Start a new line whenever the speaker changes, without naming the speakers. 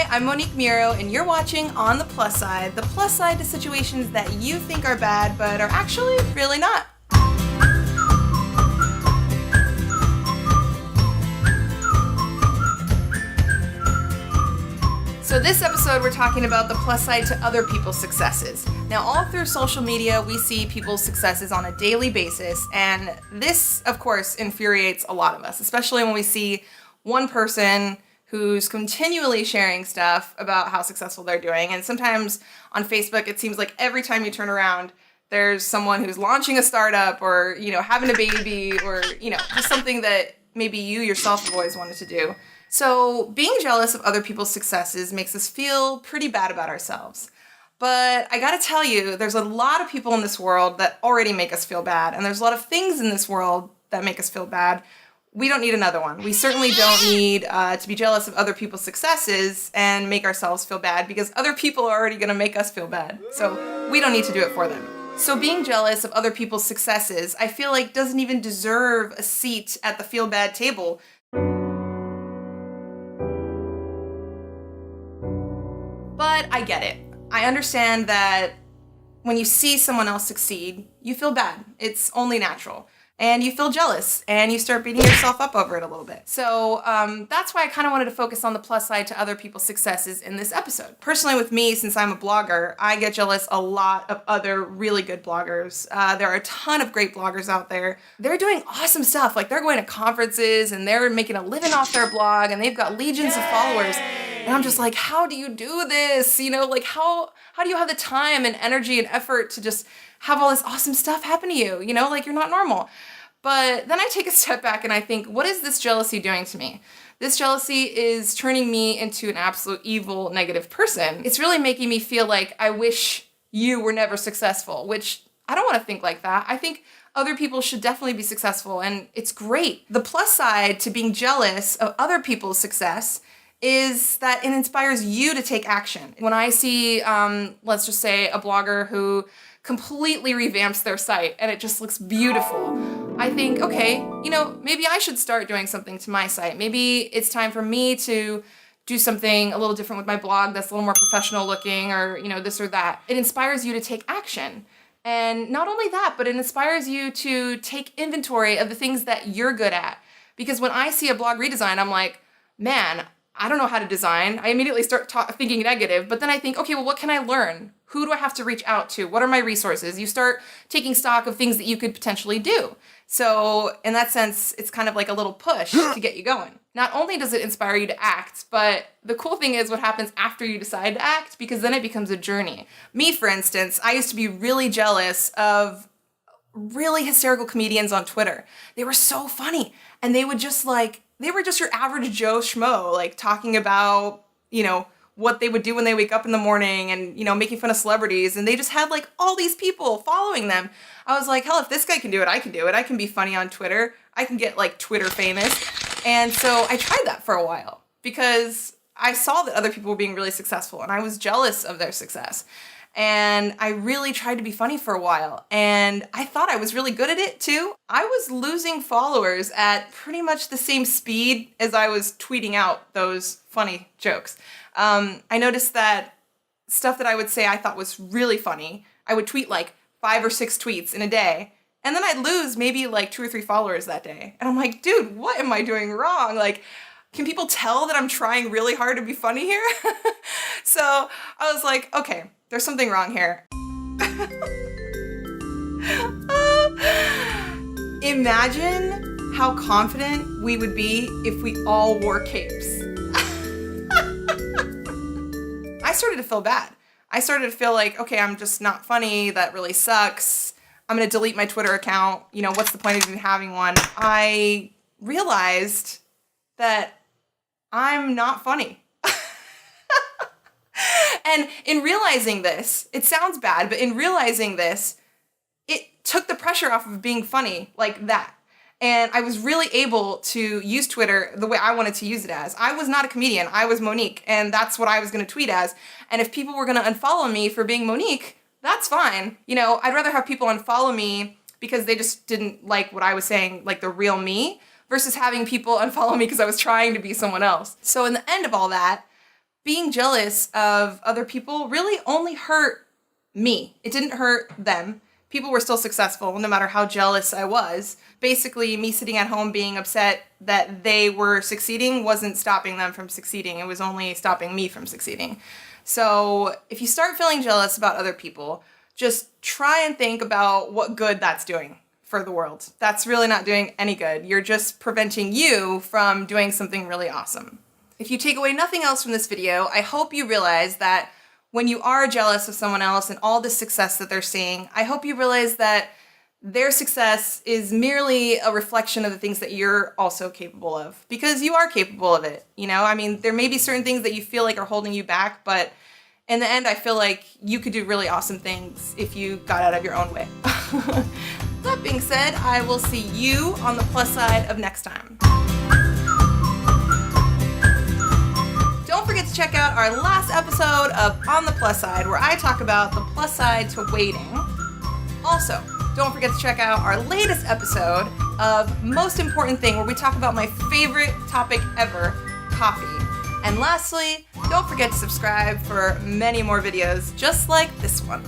Hi, I'm Monique Miro, and you're watching On the Plus Side, the plus side to situations that you think are bad, but are actually really not. So this episode, we're talking about the plus side to other people's successes. Now, all through social media, we see people's successes on a daily basis, and this, of course, infuriates a lot of us, especially when we see one person who's continually sharing stuff about how successful they're doing. And sometimes on Facebook, it seems like every time you turn around, there's someone who's launching a startup or, having a baby or, just something that maybe you yourself have always wanted to do. So being jealous of other people's successes makes us feel pretty bad about ourselves. But I gotta tell you, there's a lot of people in this world that already make us feel bad. And there's a lot of things in this world that make us feel bad. We don't need another one. We certainly don't need to be jealous of other people's successes and make ourselves feel bad because other people are already gonna make us feel bad. So we don't need to do it for them. So being jealous of other people's successes, I feel like doesn't even deserve a seat at the feel bad table. But I get it. I understand that when you see someone else succeed, you feel bad. It's only natural. And you feel jealous, and you start beating yourself up over it a little bit. So that's why I kind of wanted to focus on the plus side to other people's successes in this episode. Personally with me, since I'm a blogger, I get jealous a lot of other really good bloggers. There are a ton of great bloggers out there. They're doing awesome stuff. Like, they're going to conferences, and they're making a living off their blog, and they've got legions of followers. And I'm just like, how do you do this? How do you have the time and energy and effort to just have all this awesome stuff happen to you? You're not normal. But then I take a step back and I think, what is this jealousy doing to me? This jealousy is turning me into an absolute evil, negative person. It's really making me feel like I wish you were never successful, which I don't want to think like that. I think other people should definitely be successful, and it's great. The plus side to being jealous of other people's success is that it inspires you to take action. When I see, let's just say, a blogger who completely revamps their site and it just looks beautiful, I think, okay, maybe I should start doing something to my site. Maybe it's time for me to do something a little different with my blog that's a little more professional looking, or, this or that. It inspires you to take action. And not only that, but it inspires you to take inventory of the things that you're good at. Because when I see a blog redesign, I'm like, man, I don't know how to design. I immediately start thinking negative, but then I think, okay, well, what can I learn? Who do I have to reach out to? What are my resources? You start taking stock of things that you could potentially do. So in that sense, it's kind of like a little push to get you going. Not only does it inspire you to act, but the cool thing is what happens after you decide to act, because then it becomes a journey. Me, for instance, I used to be really jealous of really hysterical comedians on Twitter. They were so funny, and they were just your average Joe Schmo, talking about, what they would do when they wake up in the morning and, making fun of celebrities. And they just had all these people following them. I was like, hell, if this guy can do it, I can do it. I can be funny on Twitter. I can get Twitter famous. And so I tried that for a while because I saw that other people were being really successful and I was jealous of their success. And I really tried to be funny for a while. And I thought I was really good at it too. I was losing followers at pretty much the same speed as I was tweeting out those funny jokes. I noticed that stuff that I would say I thought was really funny, I would tweet 5 or 6 tweets in a day. And then I'd lose maybe 2 or 3 followers that day. And I'm like, dude, what am I doing wrong? Can people tell that I'm trying really hard to be funny here? So I was like, okay, there's something wrong here. Imagine how confident we would be if we all wore capes. I started to feel bad. I started to feel like, okay, I'm just not funny. That really sucks. I'm going to delete my Twitter account. What's the point of even having one? I realized that I'm not funny. And in realizing this, it sounds bad, but in realizing this, it took the pressure off of being funny like that. And I was really able to use Twitter the way I wanted to use it as. I was not a comedian. I was Monique, and that's what I was going to tweet as. And if people were going to unfollow me for being Monique, that's fine. I'd rather have people unfollow me because they just didn't like what I was saying, the real me, versus having people unfollow me because I was trying to be someone else. So in the end of all that, being jealous of other people really only hurt me. It didn't hurt them. People were still successful no matter how jealous I was. Basically, me sitting at home being upset that they were succeeding wasn't stopping them from succeeding. It was only stopping me from succeeding. So if you start feeling jealous about other people, just try and think about what good that's doing for the world. That's really not doing any good. You're just preventing you from doing something really awesome. If you take away nothing else from this video, I hope you realize that when you are jealous of someone else and all the success that they're seeing, I hope you realize that their success is merely a reflection of the things that you're also capable of, because you are capable of it. You know, I mean, there may be certain things that you feel like are holding you back, but in the end, I feel like you could do really awesome things if you got out of your own way. That being said, I will see you on the plus side of next time. Don't forget to check out our last episode of On the Plus Side, where I talk about the plus side to waiting. Also, don't forget to check out our latest episode of Most Important Thing, where we talk about my favorite topic ever, coffee. And lastly, don't forget to subscribe for many more videos just like this one.